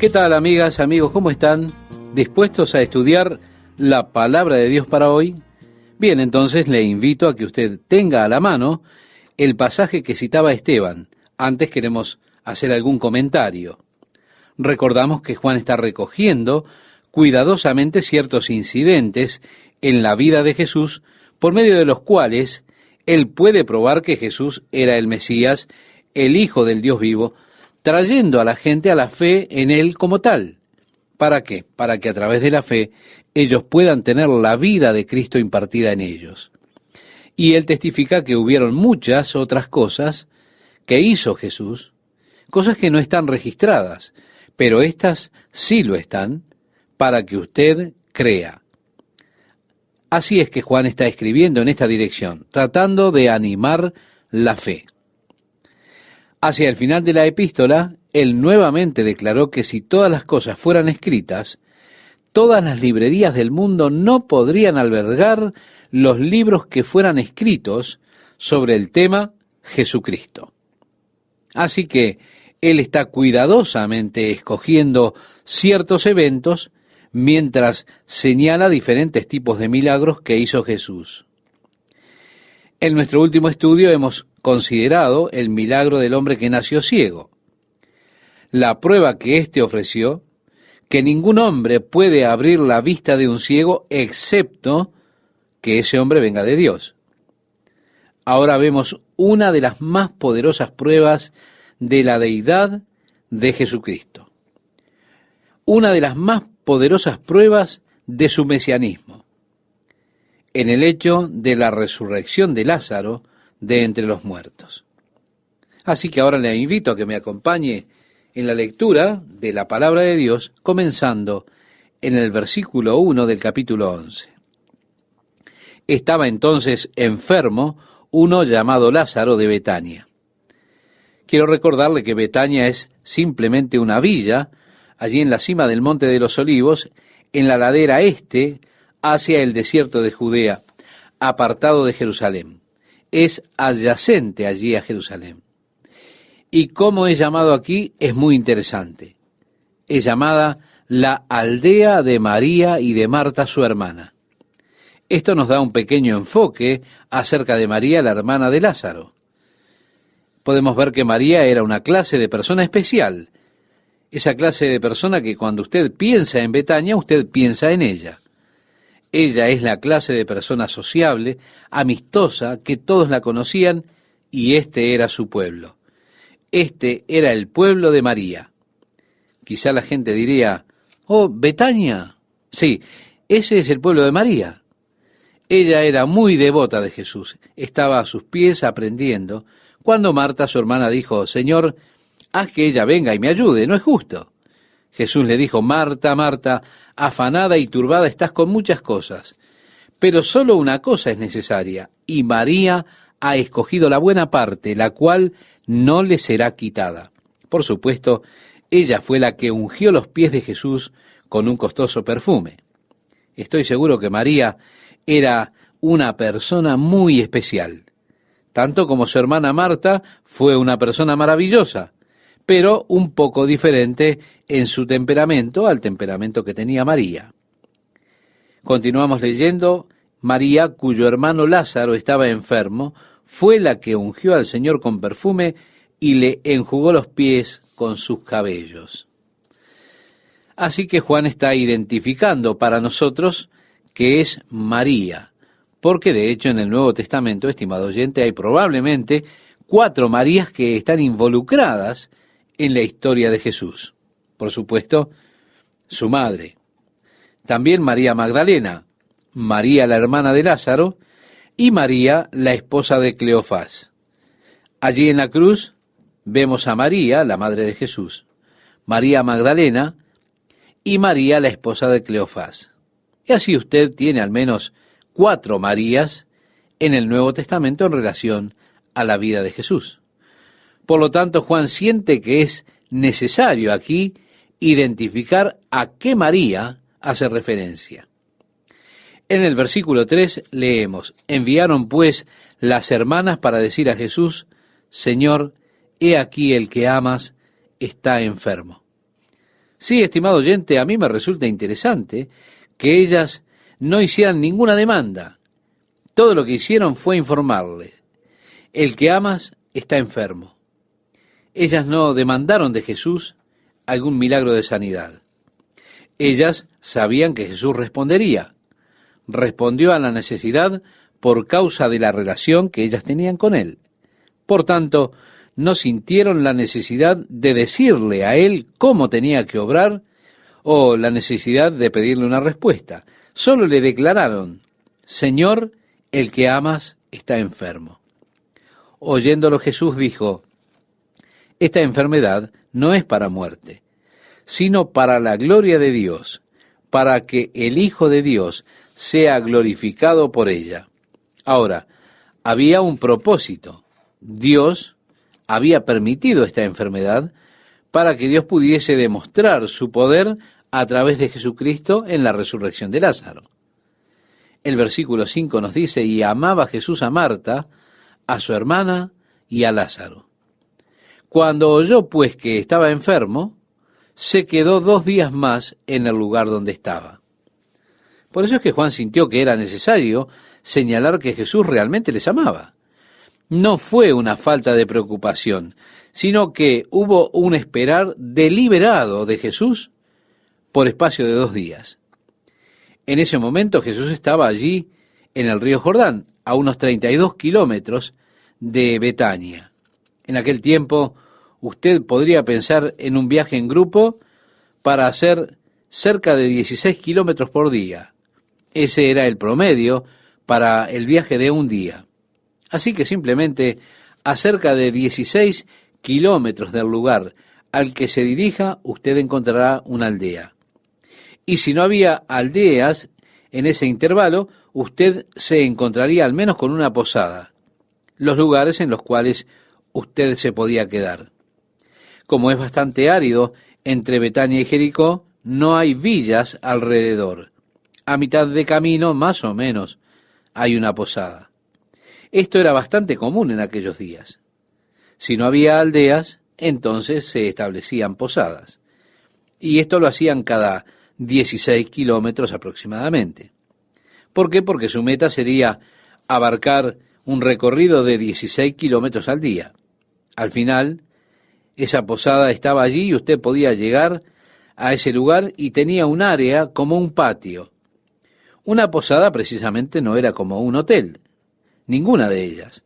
¿Qué tal, amigas, amigos? ¿Cómo están? ¿Dispuestos a estudiar la palabra de Dios para hoy? Bien, entonces le invito a que usted tenga a la mano el pasaje que citaba Esteban. Antes queremos hacer algún comentario. Recordamos que Juan está recogiendo cuidadosamente ciertos incidentes en la vida de Jesús, por medio de los cuales él puede probar que Jesús era el Mesías, el Hijo del Dios vivo, trayendo a la gente a la fe en él como tal. ¿Para qué? Para que a través de la fe ellos puedan tener la vida de Cristo impartida en ellos. Y él testifica que hubieron muchas otras cosas que hizo Jesús, cosas que no están registradas, pero estas sí lo están, para que usted crea. Así es que Juan está escribiendo en esta dirección, tratando de animar la fe. Hacia el final de la epístola, él nuevamente declaró que si todas las cosas fueran escritas, todas las librerías del mundo no podrían albergar los libros que fueran escritos sobre el tema Jesucristo. Así que él está cuidadosamente escogiendo ciertos eventos mientras señala diferentes tipos de milagros que hizo Jesús. En nuestro último estudio hemos considerado el milagro del hombre que nació ciego. La prueba que éste ofreció, que ningún hombre puede abrir la vista de un ciego excepto que ese hombre venga de Dios. Ahora vemos una de las más poderosas pruebas de la deidad de Jesucristo. Una de las más poderosas pruebas de su mesianismo, en el hecho de la resurrección de Lázaro de entre los muertos. Así que ahora le invito a que me acompañe en la lectura de la palabra de Dios, comenzando en el versículo 1 del capítulo 11. Estaba entonces enfermo uno llamado Lázaro de Betania. Quiero recordarle que Betania es simplemente una villa, allí en la cima del Monte de los Olivos, en la ladera este, hacia el desierto de Judea, apartado de Jerusalén. Es adyacente allí a Jerusalén. Y cómo es llamado aquí es muy interesante. Es llamada la aldea de María y de Marta, su hermana. Esto nos da un pequeño enfoque acerca de María, la hermana de Lázaro. Podemos ver que María era una clase de persona especial, esa clase de persona que cuando usted piensa en Betania, usted piensa en ella. Ella es la clase de persona sociable, amistosa, que todos la conocían, y este era su pueblo. Este era el pueblo de María. Quizá la gente diría, oh, Betania. Sí, ese es el pueblo de María. Ella era muy devota de Jesús, estaba a sus pies aprendiendo, cuando Marta, su hermana, dijo, Señor, haz que ella venga y me ayude, no es justo. Jesús le dijo, Marta, Marta, afanada y turbada estás con muchas cosas, pero solo una cosa es necesaria, y María ha escogido la buena parte, la cual no le será quitada. Por supuesto, ella fue la que ungió los pies de Jesús con un costoso perfume. Estoy seguro que María era una persona muy especial, tanto como su hermana Marta fue una persona maravillosa, pero un poco diferente en su temperamento al temperamento que tenía María. Continuamos leyendo, María, cuyo hermano Lázaro estaba enfermo, fue la que ungió al Señor con perfume y le enjugó los pies con sus cabellos. Así que Juan está identificando para nosotros que es María, porque de hecho en el Nuevo Testamento, estimado oyente, hay probablemente 4 Marías que están involucradas en la historia de Jesús. Por supuesto, su madre. También María Magdalena, María la hermana de Lázaro y María la esposa de Cleofás. Allí en la cruz vemos a María, la madre de Jesús, María Magdalena y María la esposa de Cleofás. Y así usted tiene al menos 4 Marías en el Nuevo Testamento en relación a la vida de Jesús. Por lo tanto, Juan siente que es necesario aquí identificar a qué María hace referencia. En el versículo 3 leemos, enviaron pues las hermanas para decir a Jesús, Señor, he aquí el que amas está enfermo. Sí, estimado oyente, a mí me resulta interesante que ellas no hicieran ninguna demanda. Todo lo que hicieron fue informarle: el que amas está enfermo. Ellas no demandaron de Jesús algún milagro de sanidad. Ellas sabían que Jesús respondería. Respondió a la necesidad por causa de la relación que ellas tenían con Él. Por tanto, no sintieron la necesidad de decirle a Él cómo tenía que obrar o la necesidad de pedirle una respuesta. Solo le declararon: Señor, el que amas está enfermo. Oyéndolo, Jesús dijo: esta enfermedad no es para muerte, sino para la gloria de Dios, para que el Hijo de Dios sea glorificado por ella. Ahora, había un propósito. Dios había permitido esta enfermedad para que Dios pudiese demostrar su poder a través de Jesucristo en la resurrección de Lázaro. El versículo 5 nos dice: y amaba Jesús a Marta, a su hermana y a Lázaro. Cuando oyó pues que estaba enfermo, se quedó 2 días más en el lugar donde estaba. Por eso es que Juan sintió que era necesario señalar que Jesús realmente les amaba. No fue una falta de preocupación, sino que hubo un esperar deliberado de Jesús por espacio de 2 días. En ese momento Jesús estaba allí en el río Jordán, a unos 32 kilómetros de Betania. En aquel tiempo, usted podría pensar en un viaje en grupo para hacer cerca de 16 kilómetros por día. Ese era el promedio para el viaje de un día. Así que simplemente a cerca de 16 kilómetros del lugar al que se dirija, usted encontrará una aldea. Y si no había aldeas en ese intervalo, usted se encontraría al menos con una posada, los lugares en los cuales usted se podía quedar. Como es bastante árido entre Betania y Jericó, no hay villas alrededor. A mitad de camino, más o menos, hay una posada. Esto era bastante común en aquellos días. Si no había aldeas, entonces se establecían posadas. Y esto lo hacían cada 16 kilómetros aproximadamente. ¿Por qué? Porque su meta sería abarcar un recorrido de 16 kilómetros al día. Al final, esa posada estaba allí y usted podía llegar a ese lugar y tenía un área como un patio. Una posada precisamente no era como un hotel, ninguna de ellas.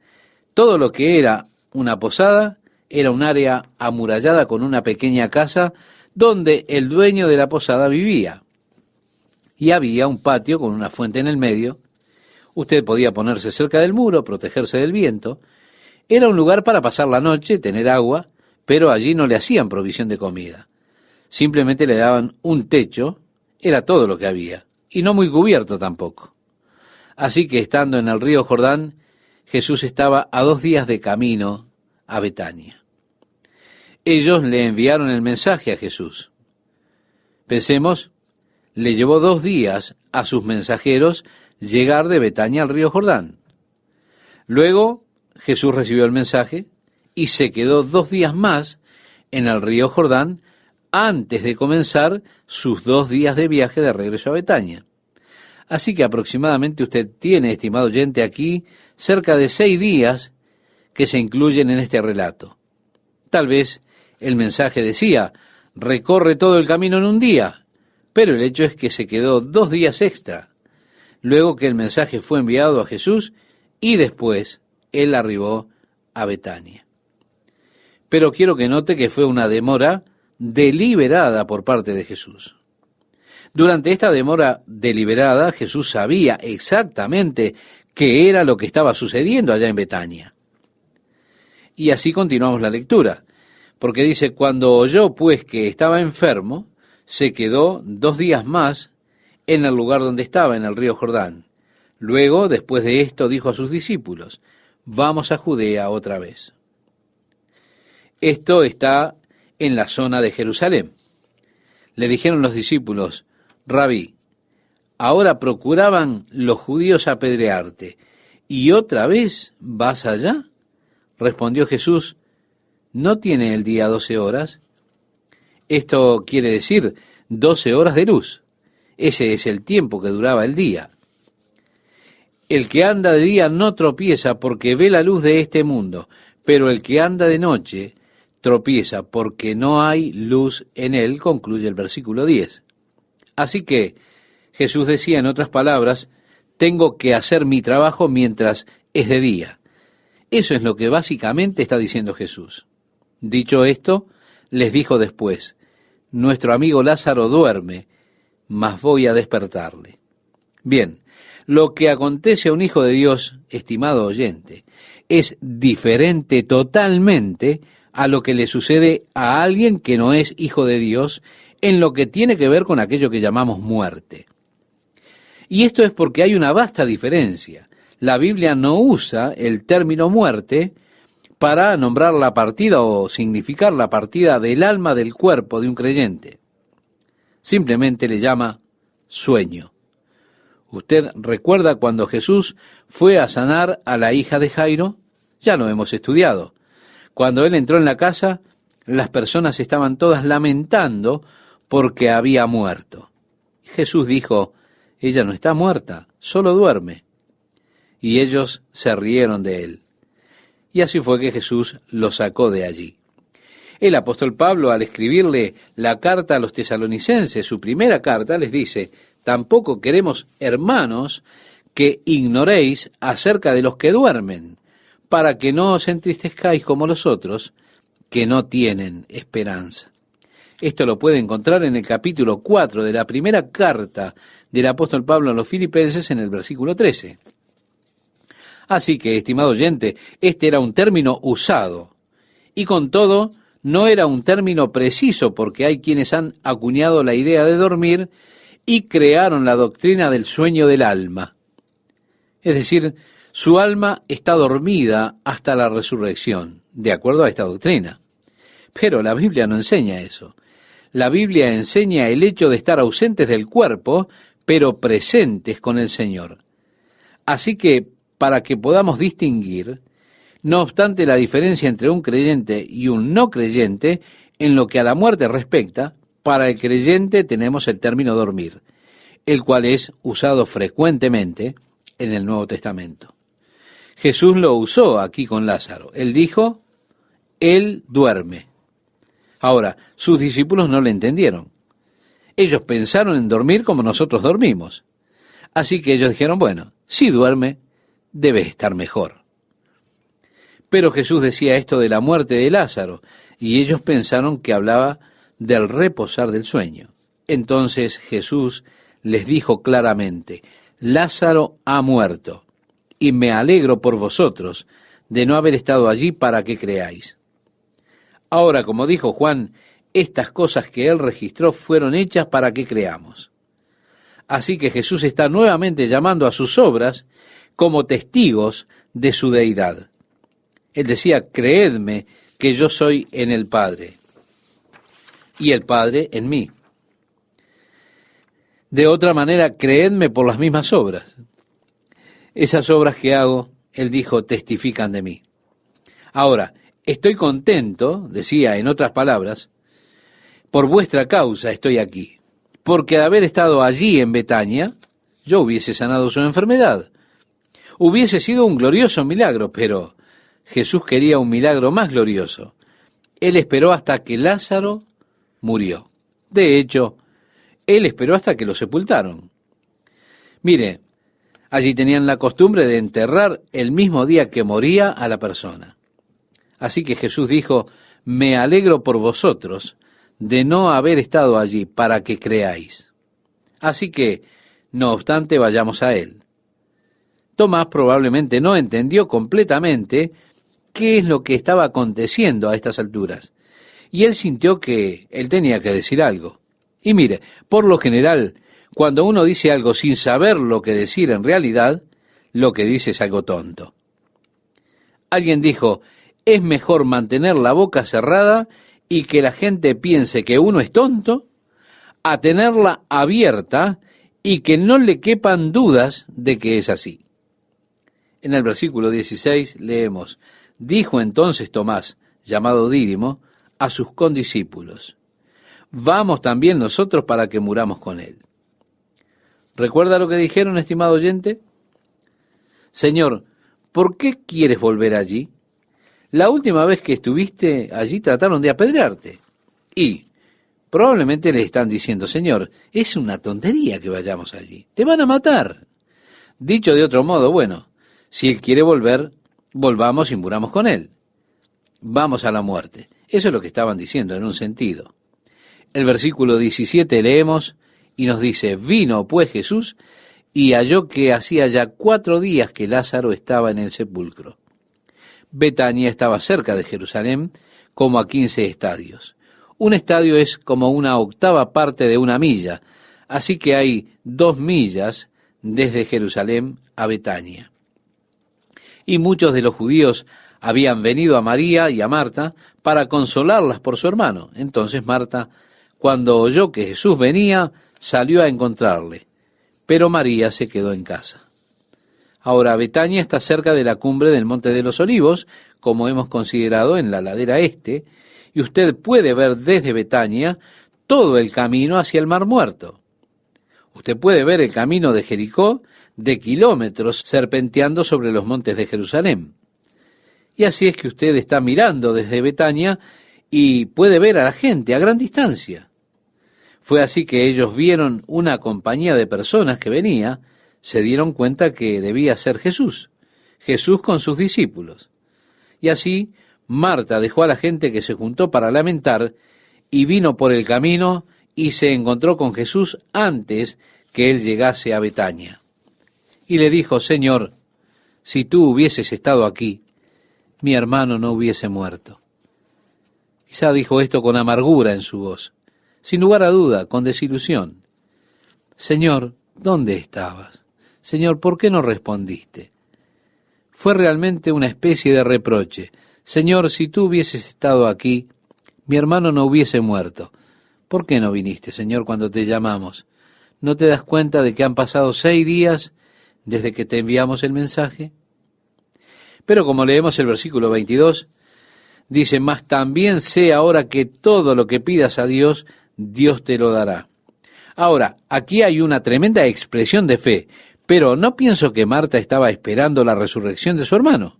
Todo lo que era una posada era un área amurallada con una pequeña casa donde el dueño de la posada vivía. Y había un patio con una fuente en el medio. Usted podía ponerse cerca del muro, protegerse del viento. Era un lugar para pasar la noche, tener agua, pero allí no le hacían provisión de comida. Simplemente le daban un techo, era todo lo que había, y no muy cubierto tampoco. Así que estando en el río Jordán, Jesús estaba a 2 días de camino a Betania. Ellos le enviaron el mensaje a Jesús. Pensemos, le llevó 2 días a sus mensajeros llegar de Betania al río Jordán. Luego Jesús recibió el mensaje y se quedó 2 días más en el río Jordán antes de comenzar sus 2 días de viaje de regreso a Betania. Así que aproximadamente usted tiene, estimado oyente, aquí cerca de 6 días que se incluyen en este relato. Tal vez el mensaje decía: recorre todo el camino en un día, pero el hecho es que se quedó 2 días extra, luego que el mensaje fue enviado a Jesús y después él arribó a Betania. Pero quiero que note que fue una demora deliberada por parte de Jesús. Durante esta demora deliberada, Jesús sabía exactamente qué era lo que estaba sucediendo allá en Betania. Y así continuamos la lectura, porque dice: cuando oyó pues que estaba enfermo, se quedó 2 días más en el lugar donde estaba, en el río Jordán. Luego, después de esto, dijo a sus discípulos: vamos a Judea otra vez. Esto está en la zona de Jerusalén. Le dijeron los discípulos: Rabí, ahora procuraban los judíos apedrearte, ¿y otra vez vas allá? Respondió Jesús: ¿no tiene el día 12 horas? Esto quiere decir 12 horas de luz. Ese es el tiempo que duraba el día. El que anda de día no tropieza porque ve la luz de este mundo, pero el que anda de noche tropieza porque no hay luz en él, concluye el versículo 10. Así que Jesús decía, en otras palabras, tengo que hacer mi trabajo mientras es de día. Eso es lo que básicamente está diciendo Jesús. Dicho esto, les dijo después, nuestro amigo Lázaro duerme, mas voy a despertarle. Bien, lo que acontece a un hijo de Dios, estimado oyente, es diferente totalmente a lo que le sucede a alguien que no es hijo de Dios en lo que tiene que ver con aquello que llamamos muerte. Y esto es porque hay una vasta diferencia. La Biblia no usa el término muerte para nombrar la partida o significar la partida del alma del cuerpo de un creyente. Simplemente le llama sueño. ¿Usted recuerda cuando Jesús fue a sanar a la hija de Jairo? Ya lo hemos estudiado. Cuando él entró en la casa, las personas estaban todas lamentando porque había muerto. Jesús dijo, ella no está muerta, solo duerme. Y ellos se rieron de él. Y así fue que Jesús lo sacó de allí. El apóstol Pablo, al escribirle la carta a los tesalonicenses, su primera carta, les dice, tampoco queremos, hermanos, que ignoréis acerca de los que duermen, para que no os entristezcáis como los otros, que no tienen esperanza. Esto lo puede encontrar en el capítulo 4 de la primera carta del apóstol Pablo a los Filipenses en el versículo 13. Así que, estimado oyente, este era un término usado, y con todo, no era un término preciso, porque hay quienes han acuñado la idea de dormir y crearon la doctrina del sueño del alma. Es decir, su alma está dormida hasta la resurrección, de acuerdo a esta doctrina. Pero la Biblia no enseña eso. La Biblia enseña el hecho de estar ausentes del cuerpo, pero presentes con el Señor. Así que, para que podamos distinguir, no obstante la diferencia entre un creyente y un no creyente, en lo que a la muerte respecta, para el creyente tenemos el término dormir, el cual es usado frecuentemente en el Nuevo Testamento. Jesús lo usó aquí con Lázaro. Él dijo, él duerme. Ahora, sus discípulos no le entendieron. Ellos pensaron en dormir como nosotros dormimos. Así que ellos dijeron, bueno, si duerme, debe estar mejor. Pero Jesús decía esto de la muerte de Lázaro, y ellos pensaron que hablaba del reposar del sueño. Entonces Jesús les dijo claramente, Lázaro ha muerto, y me alegro por vosotros de no haber estado allí para que creáis. Ahora, como dijo Juan, estas cosas que él registró fueron hechas para que creamos. Así que Jesús está nuevamente llamando a sus obras como testigos de su deidad. Él decía, creedme que yo soy en el Padre, y el Padre en mí. De otra manera, creedme por las mismas obras. Esas obras que hago, él dijo, testifican de mí. Ahora, estoy contento, decía en otras palabras, por vuestra causa estoy aquí, porque de haber estado allí en Betania, yo hubiese sanado su enfermedad. Hubiese sido un glorioso milagro, pero Jesús quería un milagro más glorioso. Él esperó hasta que Lázaro murió. De hecho, él esperó hasta que lo sepultaron. Mire, allí tenían la costumbre de enterrar el mismo día que moría a la persona. Así que Jesús dijo, me alegro por vosotros de no haber estado allí para que creáis. Así que, no obstante, vayamos a él. Tomás probablemente no entendió completamente qué es lo que estaba aconteciendo a estas alturas, y él sintió que él tenía que decir algo. Y mire, por lo general, cuando uno dice algo sin saber lo que decir en realidad, lo que dice es algo tonto. Alguien dijo, es mejor mantener la boca cerrada y que la gente piense que uno es tonto, a tenerla abierta y que no le quepan dudas de que es así. En el versículo 16 leemos, dijo entonces Tomás, llamado Dídimo, a sus condiscípulos, vamos también nosotros para que muramos con él. ¿Recuerda lo que dijeron, estimado oyente? Señor, ¿por qué quieres volver allí? La última vez que estuviste allí trataron de apedrearte. Y probablemente le están diciendo, Señor, es una tontería que vayamos allí. Te van a matar. Dicho de otro modo, bueno, si él quiere volver, volvamos y muramos con él. Vamos a la muerte. Eso es lo que estaban diciendo en un sentido. El versículo 17 leemos y nos dice, vino pues Jesús y halló que hacía ya 4 días que Lázaro estaba en el sepulcro. Betania estaba cerca de Jerusalén, como a 15 estadios. Un estadio es como una octava parte de una milla, así que hay 2 millas desde Jerusalén a Betania. Y muchos de los judíos habían venido a María y a Marta para consolarlas por su hermano. Entonces Marta, cuando oyó que Jesús venía, salió a encontrarle, pero María se quedó en casa. Ahora, Betania está cerca de la cumbre del Monte de los Olivos, como hemos considerado en la ladera este, y usted puede ver desde Betania todo el camino hacia el Mar Muerto. Usted puede ver el camino de Jericó de kilómetros serpenteando sobre los montes de Jerusalén. Y así es que usted está mirando desde Betania y puede ver a la gente a gran distancia. Fue así que ellos vieron una compañía de personas que venía, se dieron cuenta que debía ser Jesús, Jesús con sus discípulos. Y así Marta dejó a la gente que se juntó para lamentar y vino por el camino y se encontró con Jesús antes que él llegase a Betania. Y le dijo, Señor, si tú hubieses estado aquí, mi hermano no hubiese muerto. Quizá dijo esto con amargura en su voz, sin lugar a duda, con desilusión. Señor, ¿dónde estabas? Señor, ¿por qué no respondiste? Fue realmente una especie de reproche. Señor, si tú hubieses estado aquí, mi hermano no hubiese muerto. ¿Por qué no viniste, Señor, cuando te llamamos? ¿No te das cuenta de que han pasado 6 días desde que te enviamos el mensaje? Pero como leemos el versículo 22, dice, mas también sé ahora que todo lo que pidas a Dios, Dios te lo dará. Ahora, aquí hay una tremenda expresión de fe, pero no pienso que Marta estaba esperando la resurrección de su hermano.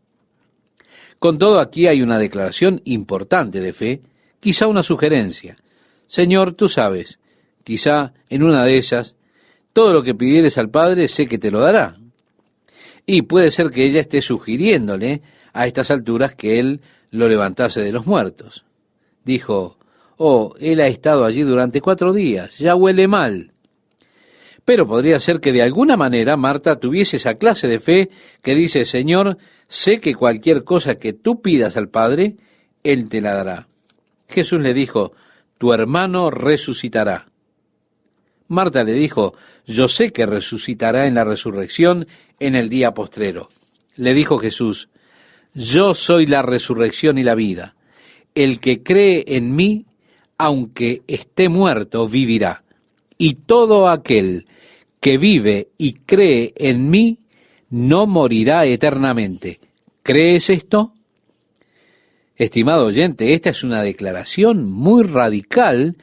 Con todo, aquí hay una declaración importante de fe, quizá una sugerencia. Señor, tú sabes, quizá en una de esas, todo lo que pidieres al Padre sé que te lo dará. Y puede ser que ella esté sugiriéndole a estas alturas que él lo levantase de los muertos. Dijo, oh, él ha estado allí durante 4 días, ya huele mal. Pero podría ser que de alguna manera Marta tuviese esa clase de fe que dice, Señor, sé que cualquier cosa que tú pidas al Padre, Él te la dará. Jesús le dijo, tu hermano resucitará. Marta le dijo, yo sé que resucitará en la resurrección en el día postrero. Le dijo Jesús, yo soy la resurrección y la vida. El que cree en mí, aunque esté muerto, vivirá. Y todo aquel que vive y cree en mí, no morirá eternamente. ¿Crees esto? Estimado oyente, esta es una declaración muy radical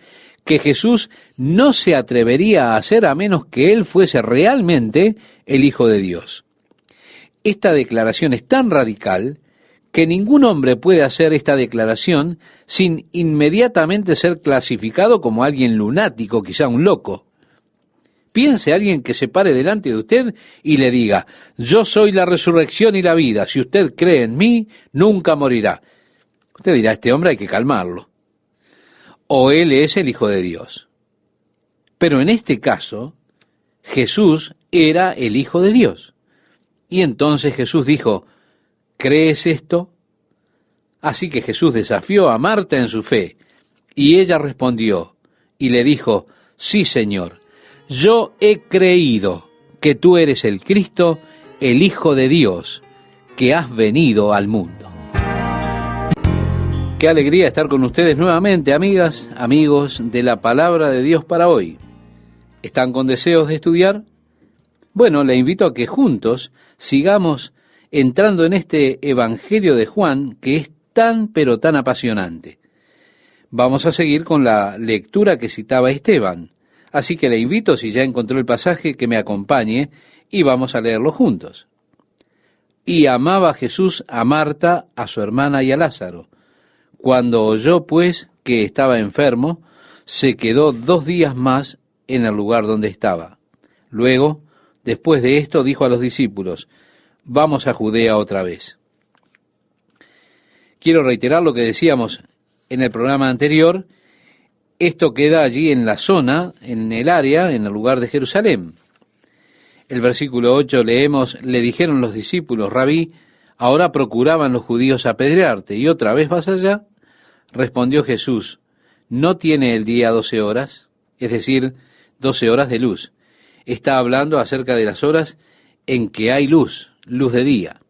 que Jesús no se atrevería a hacer a menos que Él fuese realmente el Hijo de Dios. Esta declaración es tan radical que ningún hombre puede hacer esta declaración sin inmediatamente ser clasificado como alguien lunático, quizá un loco. Piense alguien que se pare delante de usted y le diga, yo soy la resurrección y la vida, si usted cree en mí, nunca morirá. Usted dirá, este hombre hay que calmarlo. O él es el Hijo de Dios. Pero en este caso, Jesús era el Hijo de Dios. Y entonces Jesús dijo, ¿crees esto? Así que Jesús desafió a Marta en su fe, y ella respondió, y le dijo, sí, Señor, yo he creído que tú eres el Cristo, el Hijo de Dios, que has venido al mundo. Qué alegría estar con ustedes nuevamente, amigas, amigos de la Palabra de Dios para hoy. ¿Están con deseos de estudiar? Bueno, le invito a que juntos sigamos entrando en este Evangelio de Juan, que es tan pero tan apasionante. Vamos a seguir con la lectura que citaba Esteban. Así que le invito, si ya encontró el pasaje, que me acompañe y vamos a leerlo juntos. Y amaba Jesús a Marta, a su hermana y a Lázaro. Cuando oyó, pues, que estaba enfermo, se quedó 2 días más en el lugar donde estaba. Luego, después de esto, dijo a los discípulos, vamos a Judea otra vez. Quiero reiterar lo que decíamos en el programa anterior. Esto queda allí en la zona, en el área, en el lugar de Jerusalén. El versículo 8 leemos, le dijeron los discípulos, Rabí, ahora procuraban los judíos apedrearte, ¿y otra vez vas allá? Respondió Jesús, ¿no tiene el día 12 horas? Es decir, 12 horas de luz. Está hablando acerca de las horas en que hay luz, luz de día.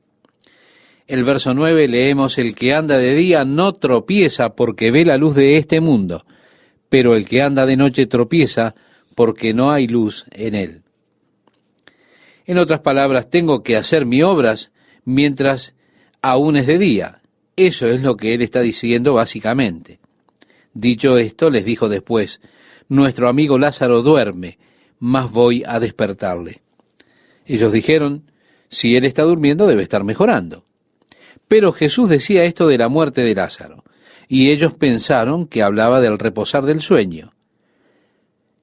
El verso 9 leemos, el que anda de día no tropieza porque ve la luz de este mundo, pero el que anda de noche tropieza porque no hay luz en él. En otras palabras, tengo que hacer mis obras mientras aún es de día. Eso es lo que él está diciendo básicamente. Dicho esto, les dijo después, nuestro amigo Lázaro duerme, mas voy a despertarle. Ellos dijeron, si él está durmiendo, debe estar mejorando. Pero Jesús decía esto de la muerte de Lázaro, y ellos pensaron que hablaba del reposar del sueño.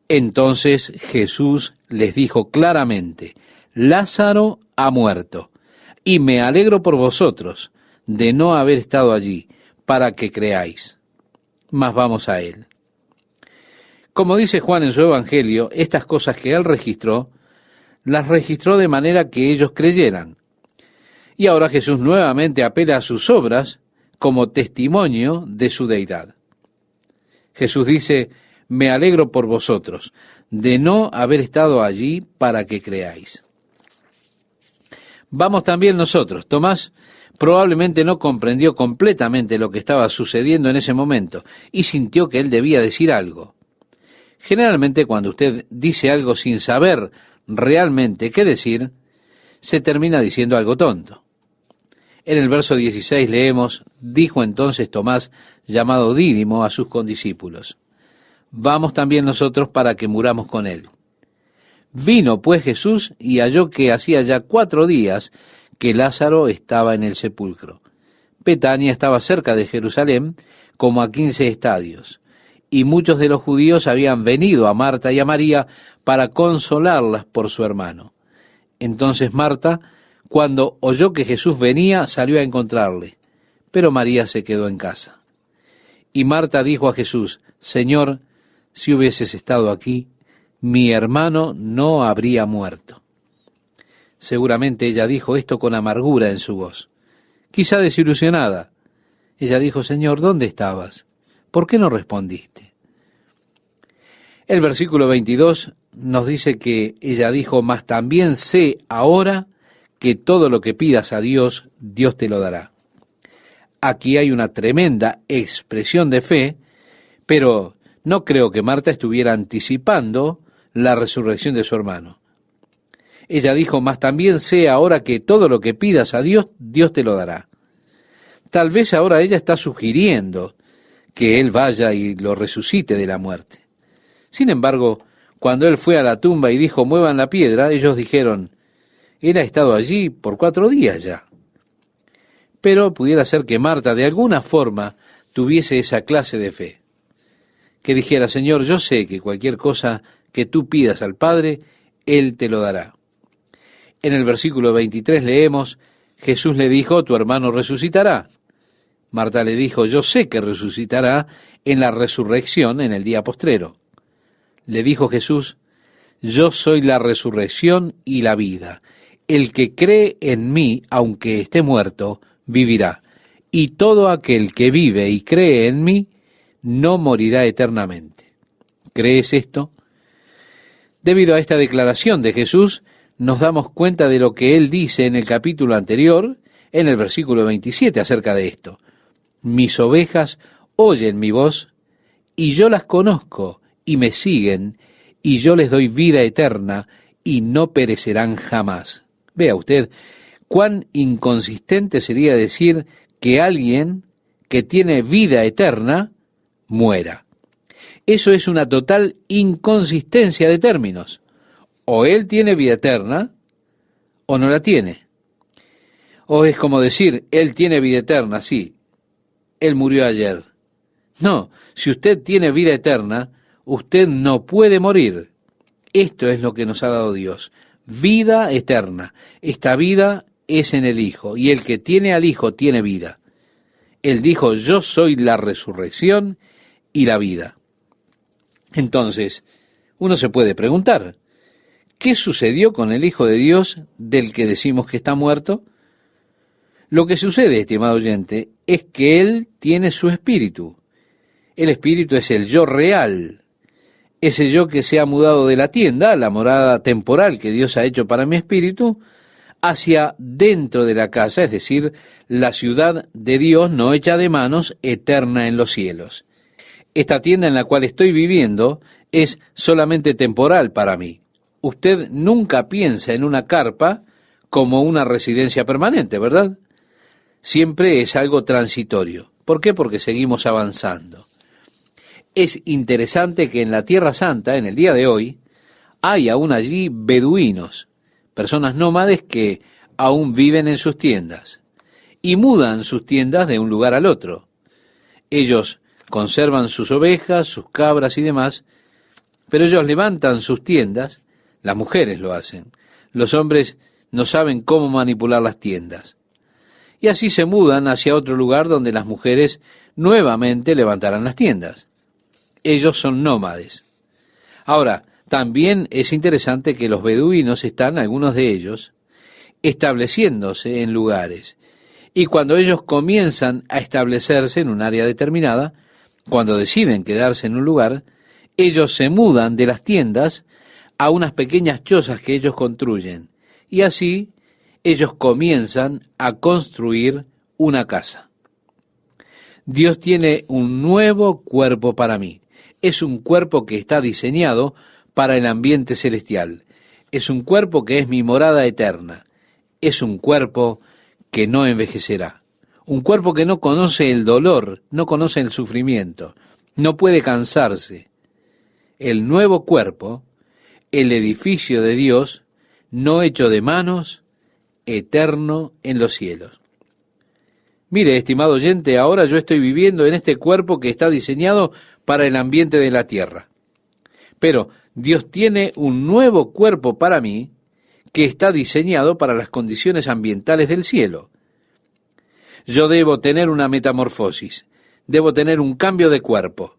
Entonces Jesús les dijo claramente, Lázaro ha muerto, y me alegro por vosotros de no haber estado allí, para que creáis. Mas vamos a él. Como dice Juan en su Evangelio, estas cosas que él registró, las registró de manera que ellos creyeran. Y ahora Jesús nuevamente apela a sus obras como testimonio de su deidad. Jesús dice, me alegro por vosotros de no haber estado allí para que creáis. Vamos también nosotros. Tomás probablemente no comprendió completamente lo que estaba sucediendo en ese momento y sintió que él debía decir algo. Generalmente cuando usted dice algo sin saber realmente qué decir, se termina diciendo algo tonto. En el verso 16 leemos, dijo entonces Tomás, llamado Dídimo, a sus condiscípulos, vamos también nosotros para que muramos con él. Vino pues Jesús y halló que hacía ya 4 días que Lázaro estaba en el sepulcro. Betania estaba cerca de Jerusalén, como a 15 estadios, y muchos de los judíos habían venido a Marta y a María para consolarlas por su hermano. Entonces Marta, cuando oyó que Jesús venía, salió a encontrarle, pero María se quedó en casa. Y Marta dijo a Jesús, Señor, si hubieses estado aquí, mi hermano no habría muerto. Seguramente ella dijo esto con amargura en su voz, quizá desilusionada. Ella dijo, Señor, ¿dónde estabas? ¿Por qué no respondiste? El versículo 22 nos dice que ella dijo, mas también sé ahora que todo lo que pidas a Dios, Dios te lo dará. Aquí hay una tremenda expresión de fe, pero no creo que Marta estuviera anticipando la resurrección de su hermano. Ella dijo, mas también sé ahora que todo lo que pidas a Dios, Dios te lo dará. Tal vez ahora ella está sugiriendo que él vaya y lo resucite de la muerte. Sin embargo, cuando él fue a la tumba y dijo, muevan la piedra, ellos dijeron, él ha estado allí por 4 días ya. Pero pudiera ser que Marta de alguna forma tuviese esa clase de fe, que dijera, Señor, yo sé que cualquier cosa que tú pidas al Padre, Él te lo dará. En el versículo 23 leemos, Jesús le dijo, tu hermano resucitará. Marta le dijo, yo sé que resucitará en la resurrección en el día postrero. Le dijo Jesús, yo soy la resurrección y la vida. El que cree en mí, aunque esté muerto, vivirá. Y todo aquel que vive y cree en mí, no morirá eternamente. ¿Crees esto? Debido a esta declaración de Jesús, nos damos cuenta de lo que él dice en el capítulo anterior, en el versículo 27, acerca de esto. Mis ovejas oyen mi voz, y yo las conozco, y me siguen, y yo les doy vida eterna, y no perecerán jamás. Vea usted, cuán inconsistente sería decir que alguien que tiene vida eterna muera. Eso es una total inconsistencia de términos. O él tiene vida eterna, o no la tiene. O es como decir, él tiene vida eterna, sí, él murió ayer. No, si usted tiene vida eterna, usted no puede morir. Esto es lo que nos ha dado Dios, vida eterna. Esta vida es en el Hijo, y el que tiene al Hijo tiene vida. Él dijo, yo soy la resurrección y la vida. Entonces, uno se puede preguntar, ¿qué sucedió con el Hijo de Dios del que decimos que está muerto? Lo que sucede, estimado oyente, es que Él tiene su espíritu. El espíritu es el yo real, ese yo que se ha mudado de la tienda, la morada temporal que Dios ha hecho para mi espíritu, hacia dentro de la casa, es decir, la ciudad de Dios no hecha de manos, eterna en los cielos. Esta tienda en la cual estoy viviendo es solamente temporal para mí. Usted nunca piensa en una carpa como una residencia permanente, ¿verdad? Siempre es algo transitorio. ¿Por qué? Porque seguimos avanzando. Es interesante que en la Tierra Santa, en el día de hoy, hay aún allí beduinos, personas nómades que aún viven en sus tiendas y mudan sus tiendas de un lugar al otro. Ellos conservan sus ovejas, sus cabras y demás, pero ellos levantan sus tiendas, las mujeres lo hacen, los hombres no saben cómo manipular las tiendas. Y así se mudan hacia otro lugar donde las mujeres nuevamente levantarán las tiendas. Ellos son nómades. Ahora, también es interesante que los beduinos están, algunos de ellos, estableciéndose en lugares. Y cuando ellos comienzan a establecerse en un área determinada, cuando deciden quedarse en un lugar, ellos se mudan de las tiendas a unas pequeñas chozas que ellos construyen. Y así ellos comienzan a construir una casa. Dios tiene un nuevo cuerpo para mí. Es un cuerpo que está diseñado para el ambiente celestial. Es un cuerpo que es mi morada eterna. Es un cuerpo que no envejecerá. Un cuerpo que no conoce el dolor, no conoce el sufrimiento, no puede cansarse. El nuevo cuerpo, el edificio de Dios, no hecho de manos, eterno en los cielos. Mire, estimado oyente, ahora yo estoy viviendo en este cuerpo que está diseñado para el ambiente de la tierra. Pero Dios tiene un nuevo cuerpo para mí que está diseñado para las condiciones ambientales del cielo. Yo debo tener una metamorfosis, debo tener un cambio de cuerpo.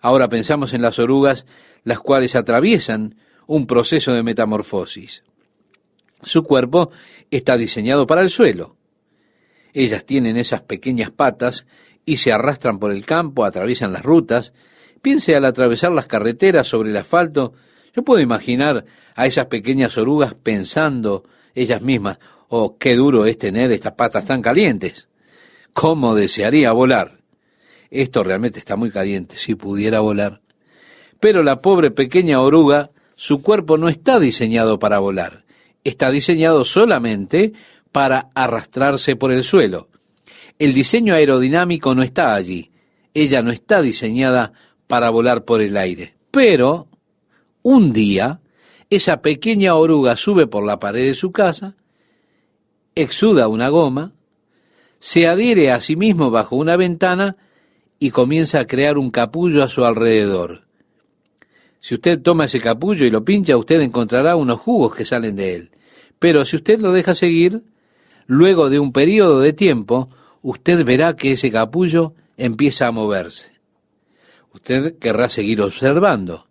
Ahora pensamos en las orugas, las cuales atraviesan un proceso de metamorfosis. Su cuerpo está diseñado para el suelo. Ellas tienen esas pequeñas patas y se arrastran por el campo, atraviesan las rutas. Piense al atravesar las carreteras sobre el asfalto. Yo puedo imaginar a esas pequeñas orugas pensando ellas mismas, oh, qué duro es tener estas patas tan calientes. ¿Cómo desearía volar? Esto realmente está muy caliente, si pudiera volar. Pero la pobre pequeña oruga, su cuerpo no está diseñado para volar. Está diseñado solamente para arrastrarse por el suelo. El diseño aerodinámico no está allí. Ella no está diseñada para volar por el aire. Pero un día, esa pequeña oruga sube por la pared de su casa, exuda una goma, se adhiere a sí mismo bajo una ventana y comienza a crear un capullo a su alrededor. Si usted toma ese capullo y lo pincha, usted encontrará unos jugos que salen de él. Pero si usted lo deja seguir, luego de un periodo de tiempo, usted verá que ese capullo empieza a moverse. Usted querrá seguir observando,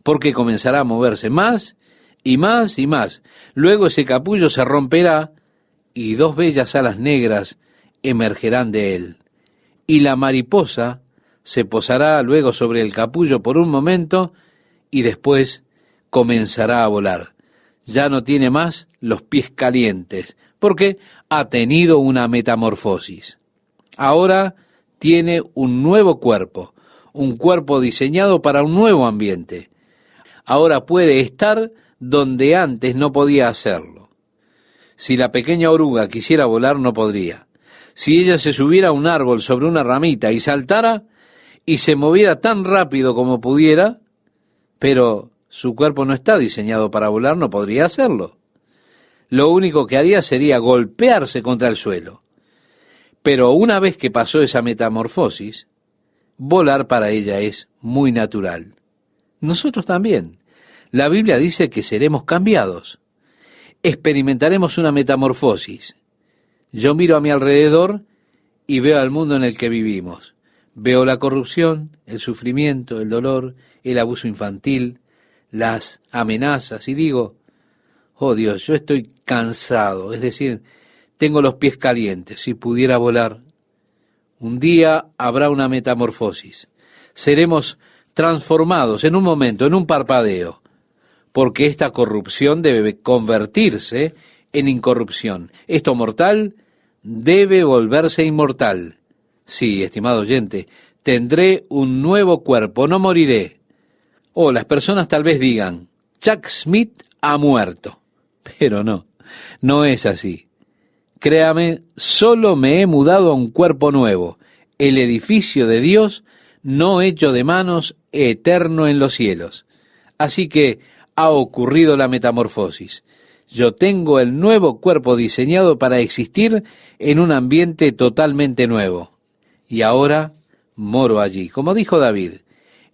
porque comenzará a moverse más y más y más. Luego ese capullo se romperá y dos bellas alas negras emergerán de él. Y la mariposa se posará luego sobre el capullo por un momento y después comenzará a volar. Ya no tiene más los pies calientes, porque ha tenido una metamorfosis. Ahora tiene un nuevo cuerpo, un cuerpo diseñado para un nuevo ambiente. Ahora puede estar donde antes no podía hacerlo. Si la pequeña oruga quisiera volar, no podría. Si ella se subiera a un árbol sobre una ramita y saltara, y se moviera tan rápido como pudiera, pero su cuerpo no está diseñado para volar, no podría hacerlo. Lo único que haría sería golpearse contra el suelo. Pero una vez que pasó esa metamorfosis, volar para ella es muy natural. Nosotros también. La Biblia dice que seremos cambiados. Experimentaremos una metamorfosis. Yo miro a mi alrededor y veo al mundo en el que vivimos. Veo la corrupción, el sufrimiento, el dolor, el abuso infantil, las amenazas, y digo, oh Dios, yo estoy cansado, es decir, tengo los pies calientes. Si pudiera volar, un día habrá una metamorfosis. Seremos transformados en un momento, en un parpadeo, porque esta corrupción debe convertirse en incorrupción. Esto mortal debe volverse inmortal. Sí, estimado oyente, tendré un nuevo cuerpo, no moriré. Oh, las personas tal vez digan, Chuck Smith ha muerto. Pero no, no es así. Créame, solo me he mudado a un cuerpo nuevo, el edificio de Dios, no hecho de manos, eterno en los cielos. Así que ha ocurrido la metamorfosis. Yo tengo el nuevo cuerpo diseñado para existir en un ambiente totalmente nuevo. Y ahora moro allí, como dijo David,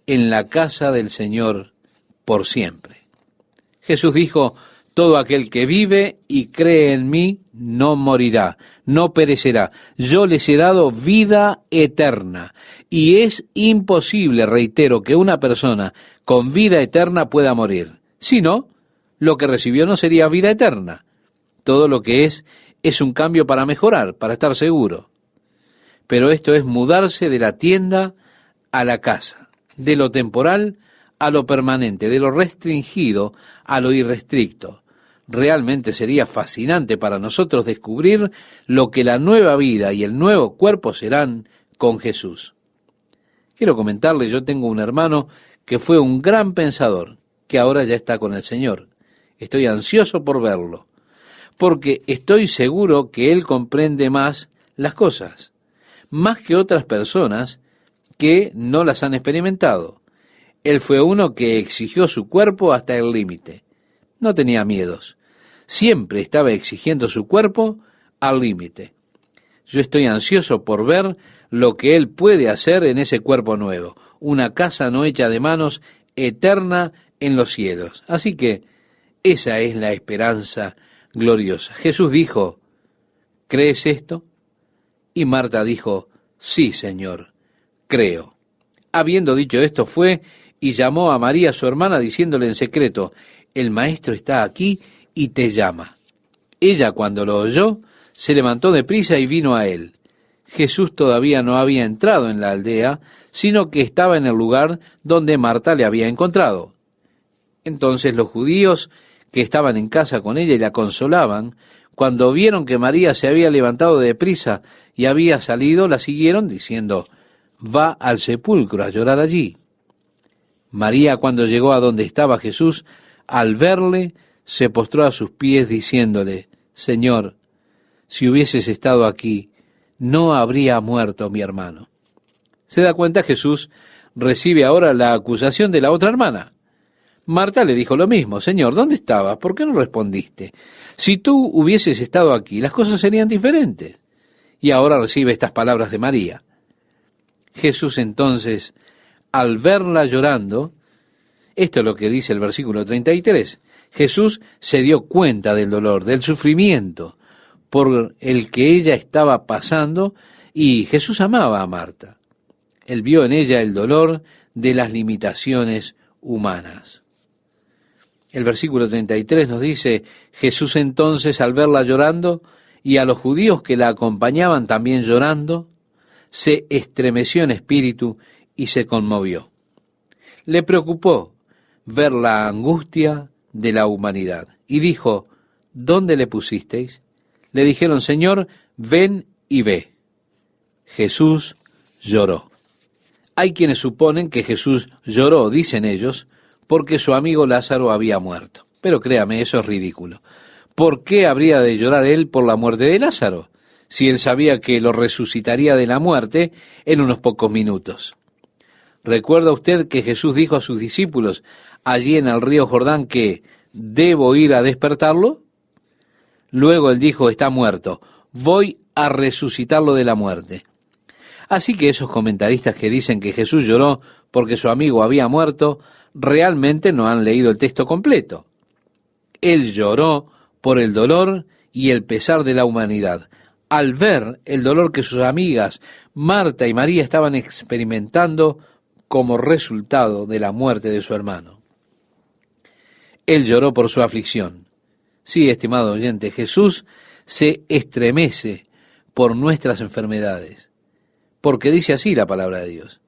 en la casa del Señor por siempre. Jesús dijo, todo aquel que vive y cree en mí no morirá, no perecerá. Yo les he dado vida eterna. Y es imposible, reitero, que una persona con vida eterna pueda morir. Si no, lo que recibió no sería vida eterna. Todo lo que es un cambio para mejorar, para estar seguro. Pero esto es mudarse de la tienda a la casa, de lo temporal a lo permanente, de lo restringido a lo irrestricto. Realmente sería fascinante para nosotros descubrir lo que la nueva vida y el nuevo cuerpo serán con Jesús. Quiero comentarle, yo tengo un hermano que fue un gran pensador, que ahora ya está con el Señor. Estoy ansioso por verlo, porque estoy seguro que él comprende más las cosas, más que otras personas que no las han experimentado. Él fue uno que exigió su cuerpo hasta el límite. No tenía miedos. Siempre estaba exigiendo su cuerpo al límite. Yo estoy ansioso por ver lo que él puede hacer en ese cuerpo nuevo. Una casa no hecha de manos, eterna en los cielos. Así que esa es la esperanza gloriosa. Jesús dijo, ¿crees esto? Y Marta dijo, sí, Señor, creo. Habiendo dicho esto, fue y llamó a María, su hermana, diciéndole en secreto, el maestro está aquí y te llama. Ella, cuando lo oyó, se levantó deprisa y vino a él. Jesús todavía no había entrado en la aldea, sino que estaba en el lugar donde Marta le había encontrado. Entonces los judíos que estaban en casa con ella y la consolaban, cuando vieron que María se había levantado deprisa y había salido, la siguieron diciendo, va al sepulcro a llorar allí. María, cuando llegó a donde estaba Jesús, al verle, se postró a sus pies diciéndole, Señor, si hubieses estado aquí, no habría muerto mi hermano. ¿Se da cuenta? Jesús recibe ahora la acusación de la otra hermana. Marta le dijo lo mismo, Señor, ¿dónde estabas? ¿Por qué no respondiste? Si tú hubieses estado aquí, las cosas serían diferentes. Y ahora recibe estas palabras de María. Jesús entonces, al verla llorando, esto es lo que dice el versículo 33, Jesús se dio cuenta del dolor, del sufrimiento por el que ella estaba pasando, y Jesús amaba a Marta. Él vio en ella el dolor de las limitaciones humanas. El versículo 33 nos dice, Jesús entonces al verla llorando, y a los judíos que la acompañaban también llorando, se estremeció en espíritu y se conmovió. Le preocupó ver la angustia de la humanidad, y dijo, ¿dónde le pusisteis? Le dijeron, Señor, ven y ve. Jesús lloró. Hay quienes suponen que Jesús lloró, dicen ellos, porque su amigo Lázaro había muerto. Pero créame, eso es ridículo. ¿Por qué habría de llorar él por la muerte de Lázaro, si él sabía que lo resucitaría de la muerte en unos pocos minutos? ¿Recuerda usted que Jesús dijo a sus discípulos allí en el río Jordán que debo ir a despertarlo? Luego él dijo, está muerto, voy a resucitarlo de la muerte. Así que esos comentaristas que dicen que Jesús lloró porque su amigo había muerto, realmente no han leído el texto completo. Él lloró por el dolor y el pesar de la humanidad, al ver el dolor que sus amigas Marta y María estaban experimentando como resultado de la muerte de su hermano. Él lloró por su aflicción. Sí, estimado oyente, Jesús se estremece por nuestras enfermedades, porque dice así la palabra de Dios.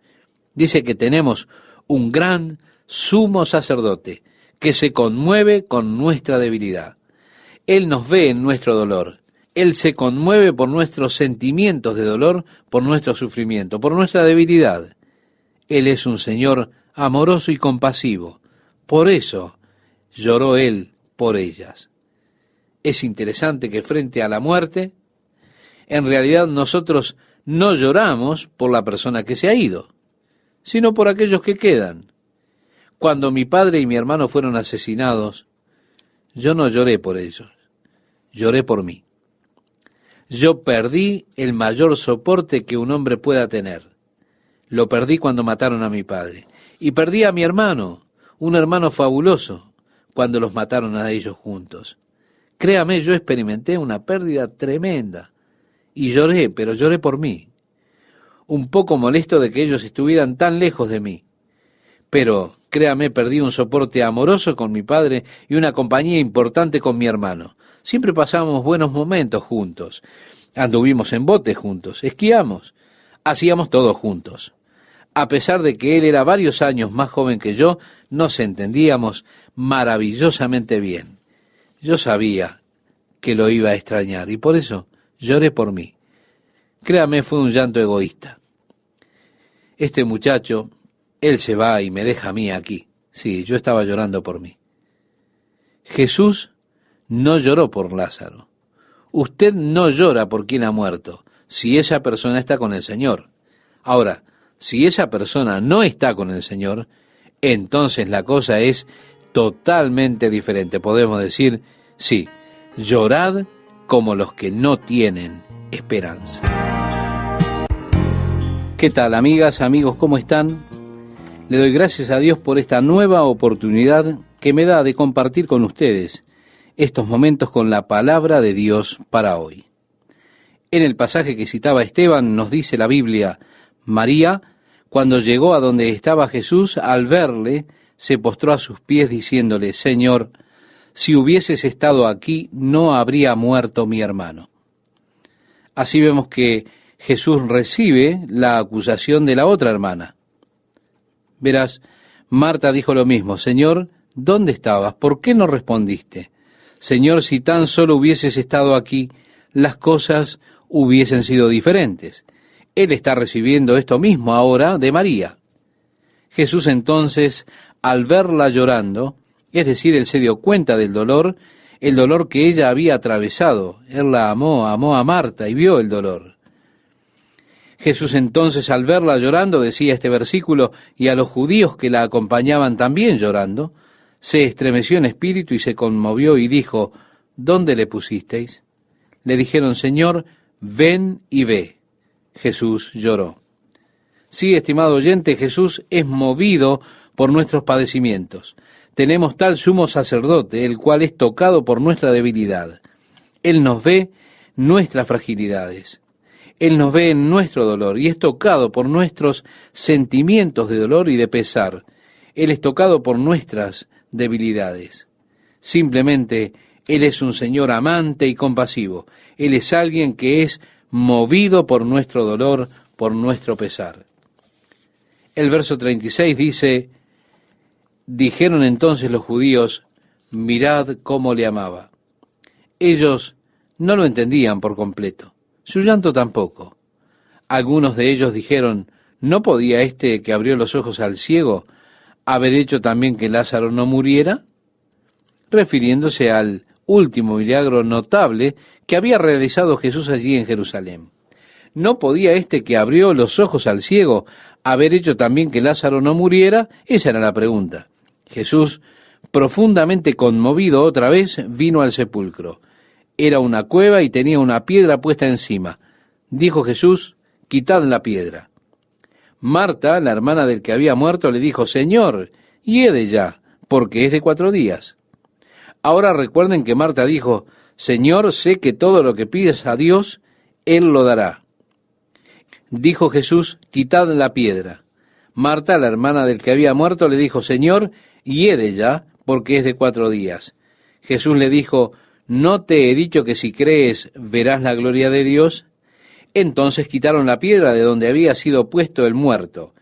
Dice que tenemos un gran sumo sacerdote que se conmueve con nuestra debilidad. Él nos ve en nuestro dolor. Él se conmueve por nuestros sentimientos de dolor, por nuestro sufrimiento, por nuestra debilidad. Él es un Señor amoroso y compasivo. Por eso lloró Él por ellas. Es interesante que frente a la muerte, en realidad nosotros no lloramos por la persona que se ha ido, sino por aquellos que quedan. Cuando mi padre y mi hermano fueron asesinados, yo no lloré por ellos, lloré por mí. Yo perdí el mayor soporte que un hombre pueda tener. Lo perdí cuando mataron a mi padre. Y perdí a mi hermano, un hermano fabuloso, cuando los mataron a ellos juntos. Créame, yo experimenté una pérdida tremenda. Y lloré, pero lloré por mí. Un poco molesto de que ellos estuvieran tan lejos de mí. Pero, créame, perdí un soporte amoroso con mi padre y una compañía importante con mi hermano. Siempre pasamos buenos momentos juntos. Anduvimos en bote juntos, esquiamos, hacíamos todo juntos. A pesar de que él era varios años más joven que yo, nos entendíamos maravillosamente bien. Yo sabía que lo iba a extrañar y por eso lloré por mí. Créame, fue un llanto egoísta. Este muchacho, él se va y me deja a mí aquí. Sí, yo estaba llorando por mí. Jesús no lloró por Lázaro. Usted no llora por quien ha muerto, si esa persona está con el Señor. Ahora, si esa persona no está con el Señor, entonces la cosa es totalmente diferente. Podemos decir, sí, llorad como los que no tienen esperanza. ¿Qué tal, amigas, amigos? ¿Cómo están? Le doy gracias a Dios por esta nueva oportunidad que me da de compartir con ustedes estos momentos con la palabra de Dios para hoy. En el pasaje que citaba Esteban nos dice la Biblia, María, cuando llegó a donde estaba Jesús, al verle, se postró a sus pies diciéndole, Señor, si hubieses estado aquí, no habría muerto mi hermano. Así vemos que Jesús recibe la acusación de la otra hermana. Verás, Marta dijo lo mismo, Señor, ¿dónde estabas? ¿Por qué no respondiste? Señor, si tan solo hubieses estado aquí, las cosas hubiesen sido diferentes. Él está recibiendo esto mismo ahora de María. Jesús entonces, al verla llorando, es decir, él se dio cuenta del dolor, el dolor que ella había atravesado. Él la amó a Marta y vio el dolor. Jesús entonces, al verla llorando, decía este versículo, y a los judíos que la acompañaban también llorando, se estremeció en espíritu y se conmovió y dijo, ¿dónde le pusisteis? Le dijeron, Señor, ven y ve. Jesús lloró. Sí, estimado oyente, Jesús es movido por nuestros padecimientos. Tenemos tal sumo sacerdote, el cual es tocado por nuestra debilidad. Él nos ve nuestras fragilidades. Él nos ve en nuestro dolor y es tocado por nuestros sentimientos de dolor y de pesar. Él es tocado por nuestras debilidades. Simplemente, Él es un Señor amante y compasivo. Él es alguien que es movido por nuestro dolor, por nuestro pesar. El verso 36 dice, dijeron entonces los judíos, mirad cómo le amaba. Ellos no lo entendían por completo, su llanto tampoco. Algunos de ellos dijeron, ¿no podía este que abrió los ojos al ciego haber hecho también que Lázaro no muriera? Refiriéndose al último milagro notable que había realizado Jesús allí en Jerusalén. ¿No podía este que abrió los ojos al ciego haber hecho también que Lázaro no muriera? Esa era la pregunta. Jesús, profundamente conmovido otra vez, vino al sepulcro. Era una cueva y tenía una piedra puesta encima. Dijo Jesús: quitad la piedra. Marta, la hermana del que había muerto, le dijo: Señor, hiede ya, porque es de 4 días. Ahora recuerden que Marta dijo: Señor, sé que todo lo que pides a Dios, Él lo dará. Dijo Jesús: quitad la piedra. Marta, la hermana del que había muerto, le dijo: Señor, hiede ya, porque es de 4 días. Jesús le dijo: ¿no te he dicho que si crees verás la gloria de Dios? Entonces quitaron la piedra de donde había sido puesto el muerto.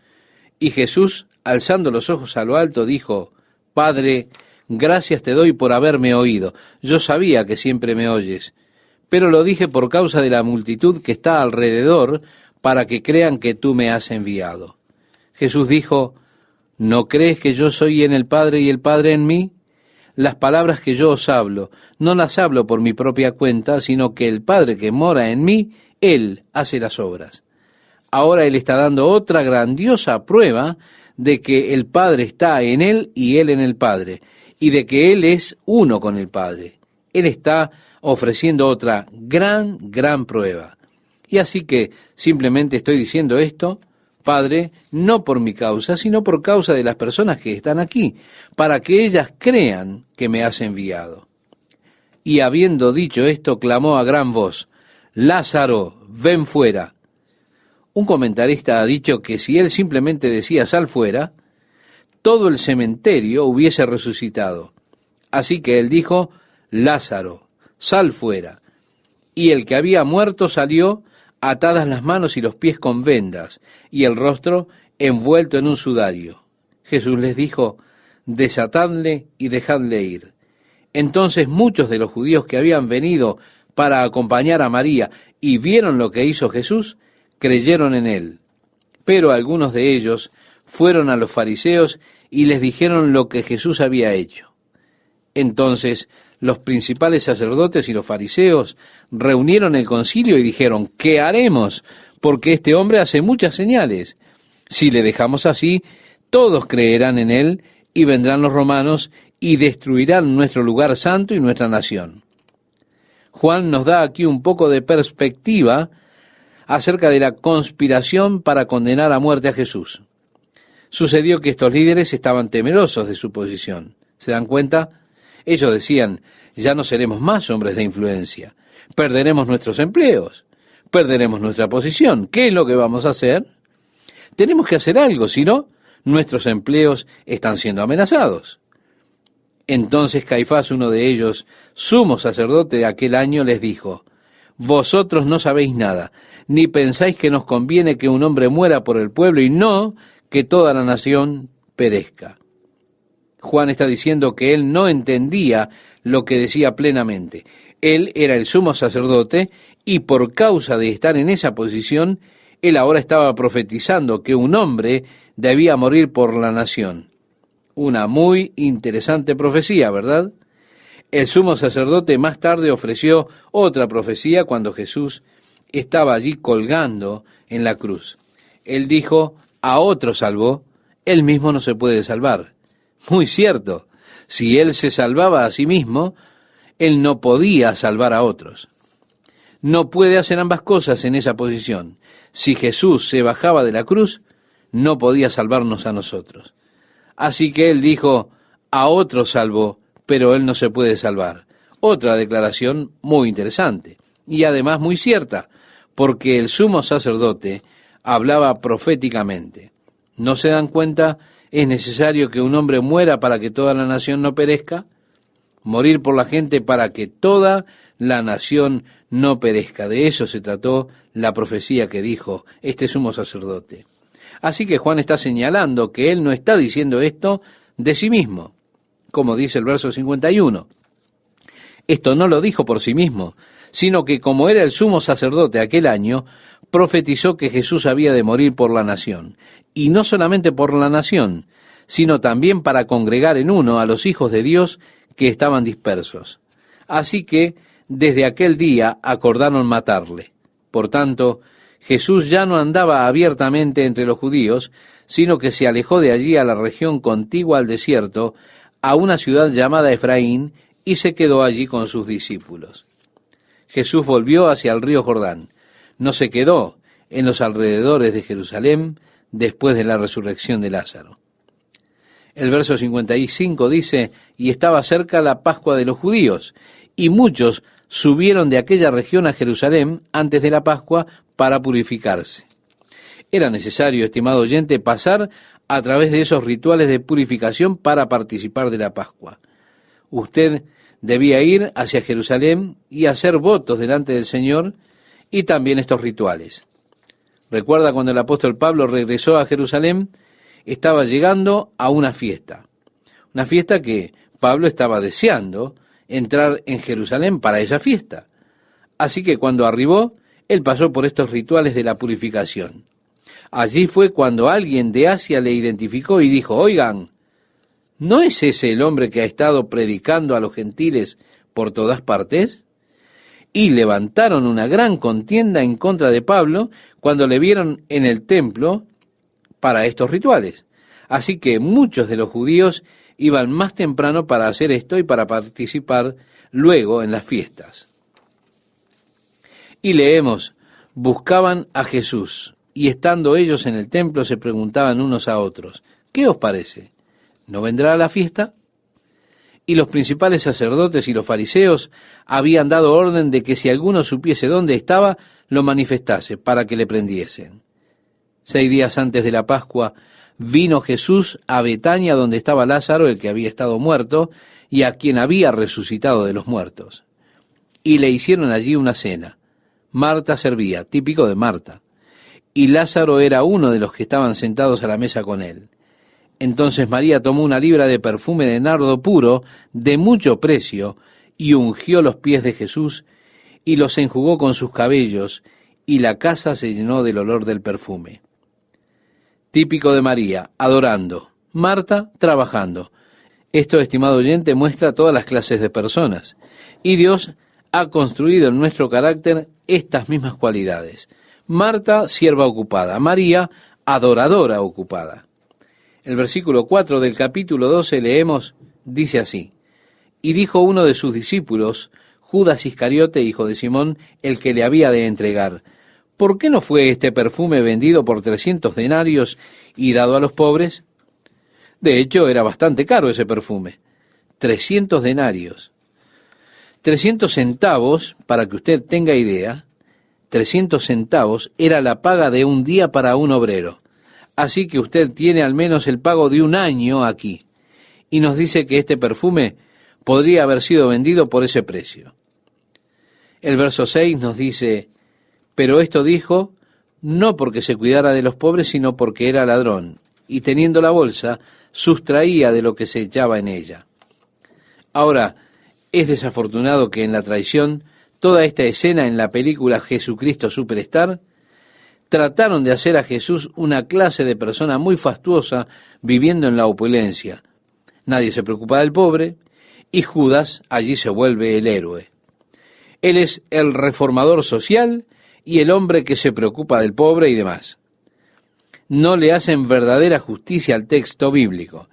Y Jesús, alzando los ojos a lo alto, dijo: Padre, gracias te doy por haberme oído. Yo sabía que siempre me oyes, pero lo dije por causa de la multitud que está alrededor, para que crean que tú me has enviado. Jesús dijo: ¿no crees que yo soy en el Padre y el Padre en mí? Las palabras que yo os hablo, no las hablo por mi propia cuenta, sino que el Padre que mora en mí, Él hace las obras. Ahora Él está dando otra grandiosa prueba de que el Padre está en Él y Él en el Padre, y de que Él es uno con el Padre. Él está ofreciendo otra gran prueba. Y así que simplemente estoy diciendo esto, Padre, no por mi causa, sino por causa de las personas que están aquí, para que ellas crean que me has enviado. Y habiendo dicho esto, clamó a gran voz: Lázaro, ven fuera. Un comentarista ha dicho que si él simplemente decía sal fuera, todo el cementerio hubiese resucitado. Así que él dijo: Lázaro, sal fuera. Y el que había muerto salió, atadas las manos y los pies con vendas, y el rostro envuelto en un sudario. Jesús les dijo: desatadle y dejadle ir. Entonces muchos de los judíos que habían venido para acompañar a María y vieron lo que hizo Jesús, creyeron en él. Pero algunos de ellos fueron a los fariseos y les dijeron lo que Jesús había hecho. Entonces los principales sacerdotes y los fariseos reunieron el concilio y dijeron: ¿qué haremos? Porque este hombre hace muchas señales. Si le dejamos así, todos creerán en él y vendrán los romanos y destruirán nuestro lugar santo y nuestra nación. Juan nos da aquí un poco de perspectiva acerca de la conspiración para condenar a muerte a Jesús. Sucedió que estos líderes estaban temerosos de su posición. ¿Se dan cuenta? Ellos decían: ya no seremos más hombres de influencia, perderemos nuestros empleos, perderemos nuestra posición. ¿Qué es lo que vamos a hacer? Tenemos que hacer algo, si no, nuestros empleos están siendo amenazados. Entonces Caifás, uno de ellos, sumo sacerdote de aquel año, les dijo: vosotros no sabéis nada, ni pensáis que nos conviene que un hombre muera por el pueblo y no que toda la nación perezca. Juan está diciendo que él no entendía lo que decía plenamente. Él era el sumo sacerdote y por causa de estar en esa posición, él ahora estaba profetizando que un hombre debía morir por la nación. Una muy interesante profecía, ¿verdad? El sumo sacerdote más tarde ofreció otra profecía cuando Jesús estaba allí colgando en la cruz. Él dijo: a otro salvó, él mismo no se puede salvar. Muy cierto, si él se salvaba a sí mismo, él no podía salvar a otros. No puede hacer ambas cosas en esa posición. Si Jesús se bajaba de la cruz, no podía salvarnos a nosotros. Así que él dijo: a otro salvó, pero él no se puede salvar. Otra declaración muy interesante y además muy cierta, porque el sumo sacerdote hablaba proféticamente. ¿No se dan cuenta? ¿Es necesario que un hombre muera para que toda la nación no perezca? Morir por la gente para que toda la nación no perezca. De eso se trató la profecía que dijo este sumo sacerdote. Así que Juan está señalando que él no está diciendo esto de sí mismo, como dice el verso 51. Esto no lo dijo por sí mismo, sino que como era el sumo sacerdote aquel año, profetizó que Jesús había de morir por la nación. Y no solamente por la nación, sino también para congregar en uno a los hijos de Dios que estaban dispersos. Así que desde aquel día acordaron matarle. Por tanto, Jesús ya no andaba abiertamente entre los judíos, sino que se alejó de allí a la región contigua al desierto, a una ciudad llamada Efraín, y se quedó allí con sus discípulos. Jesús volvió hacia el río Jordán. No se quedó en los alrededores de Jerusalén después de la resurrección de Lázaro. El verso 55 dice, y estaba cerca la Pascua de los judíos, y muchos subieron de aquella región a Jerusalén antes de la Pascua para purificarse. Era necesario, estimado oyente, pasar a través de esos rituales de purificación para participar de la Pascua. Usted debía ir hacia Jerusalén y hacer votos delante del Señor y también estos rituales. ¿Recuerda cuando el apóstol Pablo regresó a Jerusalén? Estaba llegando a una fiesta que Pablo estaba deseando entrar en Jerusalén para esa fiesta. Así que cuando arribó, él pasó por estos rituales de la purificación. Allí fue cuando alguien de Asia le identificó y dijo, oigan, ¿no es ese el hombre que ha estado predicando a los gentiles por todas partes? Y levantaron una gran contienda en contra de Pablo cuando le vieron en el templo para estos rituales. Así que muchos de los judíos iban más temprano para hacer esto y para participar luego en las fiestas. Y leemos, buscaban a Jesús, y estando ellos en el templo se preguntaban unos a otros, ¿qué os parece? ¿No vendrá a la fiesta? Y los principales sacerdotes y los fariseos habían dado orden de que si alguno supiese dónde estaba, lo manifestase para que le prendiesen. 6 días antes de la Pascua, vino Jesús a Betania donde estaba Lázaro, el que había estado muerto, y a quien había resucitado de los muertos. Y le hicieron allí una cena. Marta servía, típico de Marta, y Lázaro era uno de los que estaban sentados a la mesa con él. Entonces María tomó una libra de perfume de nardo puro, de mucho precio, y ungió los pies de Jesús, y los enjugó con sus cabellos, y la casa se llenó del olor del perfume. Típico de María, adorando. Marta, trabajando. Esto, estimado oyente, muestra todas las clases de personas. Y Dios ha construido en nuestro carácter estas mismas cualidades. Marta, sierva ocupada. María, adoradora ocupada. El versículo 4 del capítulo 12 leemos, dice así, y dijo uno de sus discípulos, Judas Iscariote, hijo de Simón, el que le había de entregar, ¿por qué no fue este perfume vendido por 300 denarios y dado a los pobres? De hecho, era bastante caro ese perfume. 300 denarios. 300 centavos, para que usted tenga idea, 300 centavos era la paga de un día para un obrero. Así que usted tiene al menos el pago de un año aquí. Y nos dice que este perfume podría haber sido vendido por ese precio. El verso 6 nos dice, pero esto dijo, no porque se cuidara de los pobres, sino porque era ladrón, y teniendo la bolsa, sustraía de lo que se echaba en ella. Ahora, es desafortunado que en la traición, toda esta escena en la película Jesucristo Superstar, trataron de hacer a Jesús una clase de persona muy fastuosa viviendo en la opulencia. Nadie se preocupa del pobre y Judas allí se vuelve el héroe. Él es el reformador social y el hombre que se preocupa del pobre y demás. No le hacen verdadera justicia al texto bíblico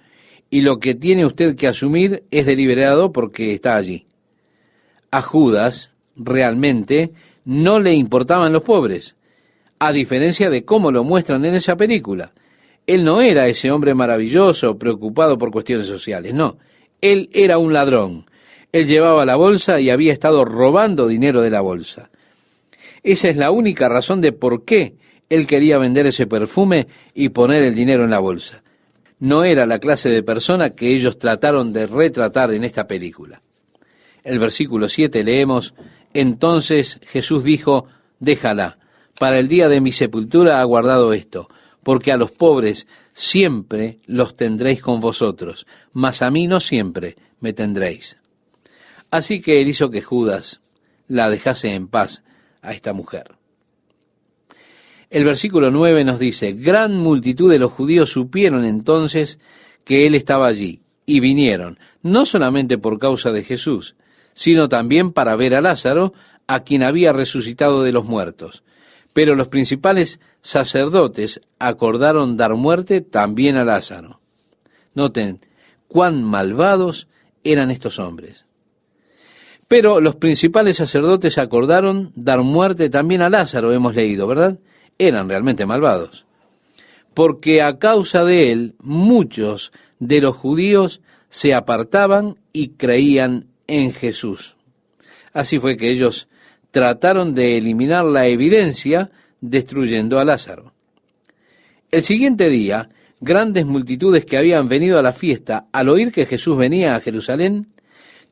y lo que tiene usted que asumir es deliberado porque está allí. A Judas realmente no le importaban los pobres, a diferencia de cómo lo muestran en esa película. Él no era ese hombre maravilloso, preocupado por cuestiones sociales, no. Él era un ladrón. Él llevaba la bolsa y había estado robando dinero de la bolsa. Esa es la única razón de por qué él quería vender ese perfume y poner el dinero en la bolsa. No era la clase de persona que ellos trataron de retratar en esta película. El versículo 7 leemos, entonces Jesús dijo, déjala. Para el día de mi sepultura ha guardado esto, porque a los pobres siempre los tendréis con vosotros, mas a mí no siempre me tendréis. Así que él hizo que Judas la dejase en paz a esta mujer. El versículo 9 nos dice, gran multitud de los judíos supieron entonces que él estaba allí, y vinieron, no solamente por causa de Jesús, sino también para ver a Lázaro, a quien había resucitado de los muertos. Pero los principales sacerdotes acordaron dar muerte también a Lázaro. Noten cuán malvados eran estos hombres. Pero los principales sacerdotes acordaron dar muerte también a Lázaro, hemos leído, ¿verdad? Eran realmente malvados. Porque a causa de él, muchos de los judíos se apartaban y creían en Jesús. Así fue que ellos trataron de eliminar la evidencia destruyendo a Lázaro. El siguiente día, grandes multitudes que habían venido a la fiesta, al oír que Jesús venía a Jerusalén,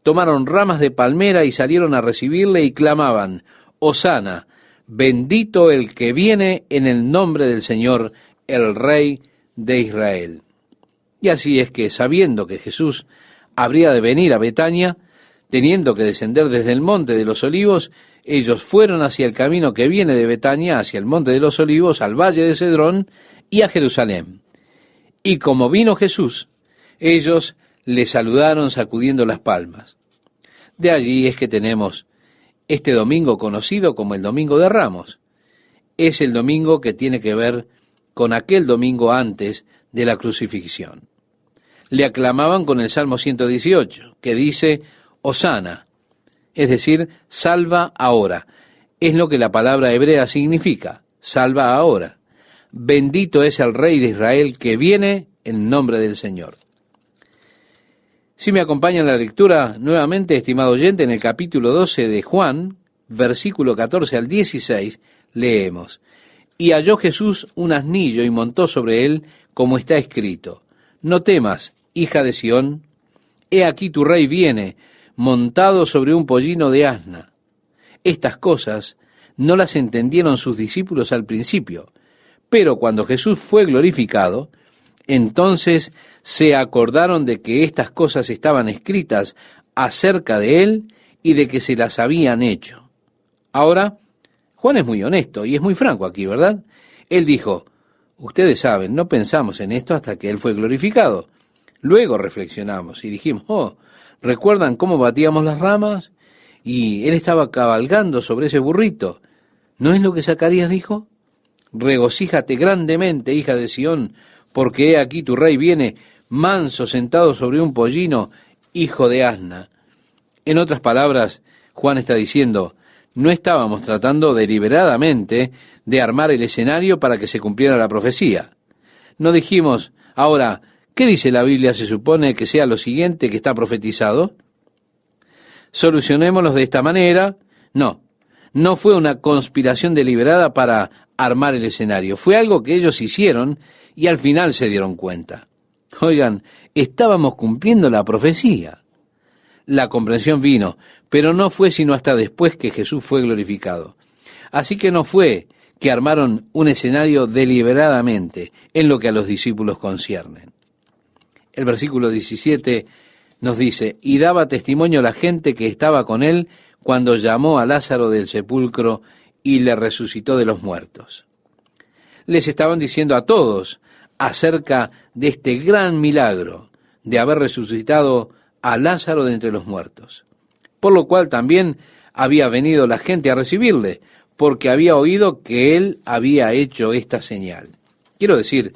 tomaron ramas de palmera y salieron a recibirle y clamaban: Hosana, bendito el que viene en el nombre del Señor, el Rey de Israel. Y así es que, sabiendo que Jesús habría de venir a Betania, teniendo que descender desde el monte de los Olivos, ellos fueron hacia el camino que viene de Betania, hacia el monte de los Olivos, al valle de Cedrón y a Jerusalén. Y como vino Jesús, ellos le saludaron sacudiendo las palmas. De allí es que tenemos este domingo conocido como el Domingo de Ramos. Es el domingo que tiene que ver con aquel domingo antes de la crucifixión. Le aclamaban con el Salmo 118, que dice: Hosana, es decir, salva ahora. Es lo que la palabra hebrea significa, salva ahora. Bendito es el Rey de Israel que viene en nombre del Señor. Si me acompañan la lectura nuevamente, estimado oyente, en el capítulo 12 de Juan, versículo 14 al 16, leemos: Y halló Jesús un asnillo y montó sobre él, como está escrito: No temas, hija de Sión, he aquí tu rey viene, montado sobre un pollino de asna. Estas cosas no las entendieron sus discípulos al principio, pero cuando Jesús fue glorificado, entonces se acordaron de que estas cosas estaban escritas acerca de él y de que se las habían hecho. Ahora, Juan es muy honesto y es muy franco aquí, ¿verdad? Él dijo: ustedes saben, no pensamos en esto hasta que él fue glorificado. Luego reflexionamos y dijimos: ¿recuerdan cómo batíamos las ramas? Y él estaba cabalgando sobre ese burrito. ¿No es lo que Zacarías dijo? Regocíjate grandemente, hija de Sión, porque he aquí tu rey viene manso sentado sobre un pollino, hijo de asna. En otras palabras, Juan está diciendo: no estábamos tratando deliberadamente de armar el escenario para que se cumpliera la profecía. No dijimos: ahora, ¿qué dice la Biblia? ¿Se supone que sea lo siguiente que está profetizado? Solucionémoslo de esta manera. No fue una conspiración deliberada para armar el escenario. Fue algo que ellos hicieron y al final se dieron cuenta. Oigan, estábamos cumpliendo la profecía. La comprensión vino, pero no fue sino hasta después que Jesús fue glorificado. Así que no fue que armaron un escenario deliberadamente en lo que a los discípulos conciernen. El versículo 17 nos dice: y daba testimonio la gente que estaba con él cuando llamó a Lázaro del sepulcro y le resucitó de los muertos. Les estaban diciendo a todos acerca de este gran milagro de haber resucitado a Lázaro de entre los muertos, por lo cual también había venido la gente a recibirle, porque había oído que él había hecho esta señal. Quiero decir,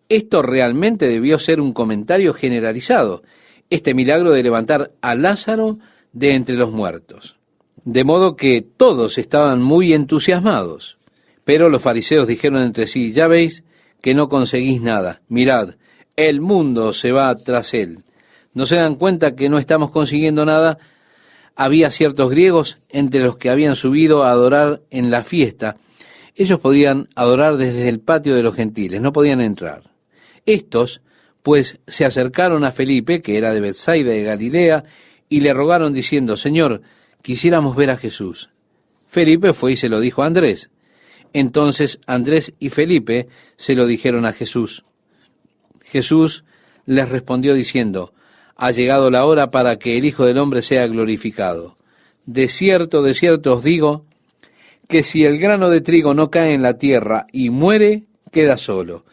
esto realmente debió ser un comentario generalizado, este milagro de levantar a Lázaro de entre los muertos. De modo que todos estaban muy entusiasmados. Pero los fariseos dijeron entre sí: ya veis que no conseguís nada. Mirad, el mundo se va tras él. ¿No se dan cuenta que no estamos consiguiendo nada? Había ciertos griegos entre los que habían subido a adorar en la fiesta. Ellos podían adorar desde el patio de los gentiles, no podían entrar. Estos, pues, se acercaron a Felipe, que era de Betsaida de Galilea, y le rogaron diciendo: Señor, quisiéramos ver a Jesús. Felipe fue y se lo dijo a Andrés. Entonces Andrés y Felipe se lo dijeron a Jesús. Jesús les respondió diciendo: ha llegado la hora para que el Hijo del Hombre sea glorificado. De cierto os digo, que si el grano de trigo no cae en la tierra y muere, queda solo.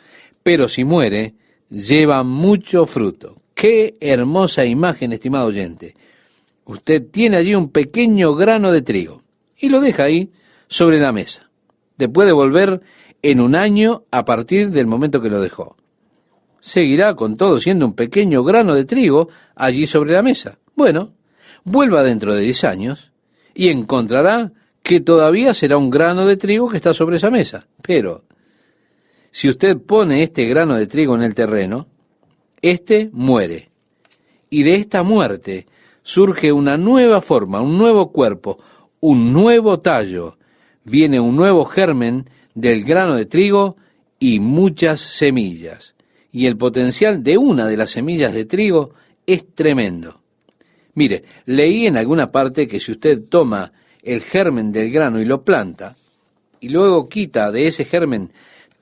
Pero si muere, lleva mucho fruto. ¡Qué hermosa imagen, estimado oyente! Usted tiene allí un pequeño grano de trigo y lo deja ahí sobre la mesa. te puede volver en un año a partir del momento que lo dejó. Seguirá con todo siendo un pequeño grano de trigo allí sobre la mesa. Bueno, vuelva dentro de 10 años y encontrará que todavía será un grano de trigo que está sobre esa mesa. Pero, si usted pone este grano de trigo en el terreno, este muere. Y de esta muerte surge una nueva forma, un nuevo cuerpo, un nuevo tallo. Viene un nuevo germen del grano de trigo y muchas semillas. Y el potencial de una de las semillas de trigo es tremendo. Mire, leí en alguna parte que si usted toma el germen del grano y lo planta, y luego quita de ese germen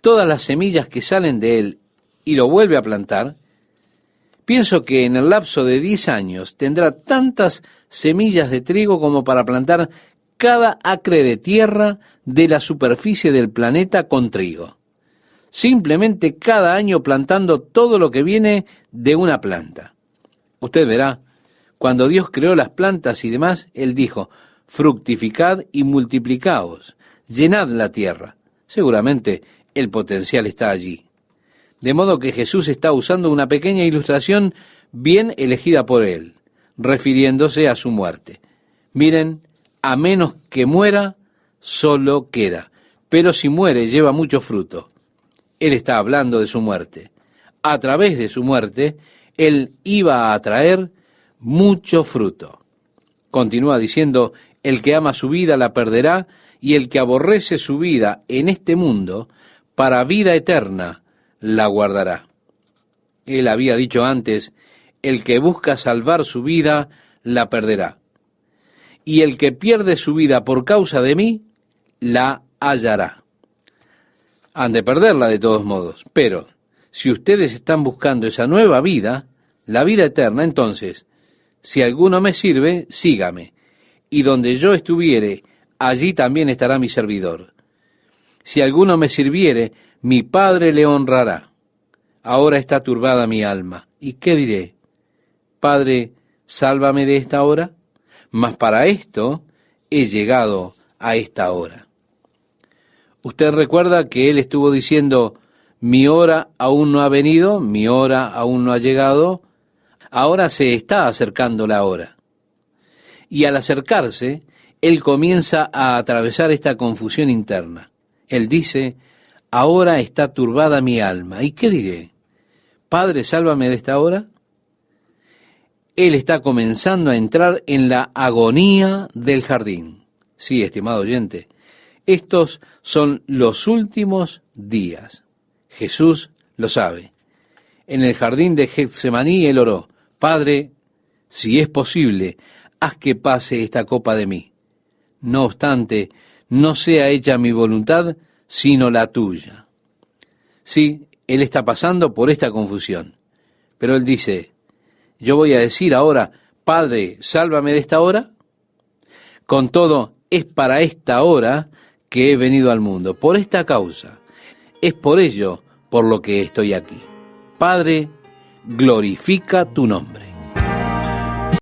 todas las semillas que salen de él y lo vuelve a plantar, pienso que en el lapso de 10 años tendrá tantas semillas de trigo como para plantar cada acre de tierra de la superficie del planeta con trigo. Simplemente cada año plantando todo lo que viene de una planta. Usted verá, cuando Dios creó las plantas y demás, Él dijo, fructificad y multiplicaos, llenad la tierra. Seguramente el potencial está allí. De modo que Jesús está usando una pequeña ilustración bien elegida por Él, refiriéndose a su muerte. Miren, a menos que muera, solo queda. Pero si muere, lleva mucho fruto. Él está hablando de su muerte. A través de su muerte, Él iba a traer mucho fruto. Continúa diciendo, el que ama su vida la perderá, y el que aborrece su vida en este mundo, para vida eterna la guardará. Él había dicho antes, el que busca salvar su vida la perderá. Y el que pierde su vida por causa de mí, la hallará. Han de perderla de todos modos, pero si ustedes están buscando esa nueva vida, la vida eterna, entonces, si alguno me sirve, sígame, y donde yo estuviere, allí también estará mi servidor. Si alguno me sirviere, mi Padre le honrará. Ahora está turbada mi alma. ¿Y qué diré? Padre, sálvame de esta hora. Mas para esto he llegado a esta hora. Usted recuerda que Él estuvo diciendo, mi hora aún no ha venido, mi hora aún no ha llegado. Ahora se está acercando la hora. Y al acercarse, Él comienza a atravesar esta confusión interna. Él dice, ahora está turbada mi alma. ¿Y qué diré? Padre, sálvame de esta hora. Él está comenzando a entrar en la agonía del jardín. Sí, estimado oyente, estos son los últimos días. Jesús lo sabe. En el jardín de Getsemaní Él oró, Padre, si es posible, haz que pase esta copa de mí. No obstante, no sea hecha mi voluntad, sino la tuya. Sí, Él está pasando por esta confusión, pero Él dice, yo voy a decir ahora, Padre, sálvame de esta hora. Con todo, es para esta hora que he venido al mundo, por esta causa. Es por ello por lo que estoy aquí. Padre, glorifica tu nombre.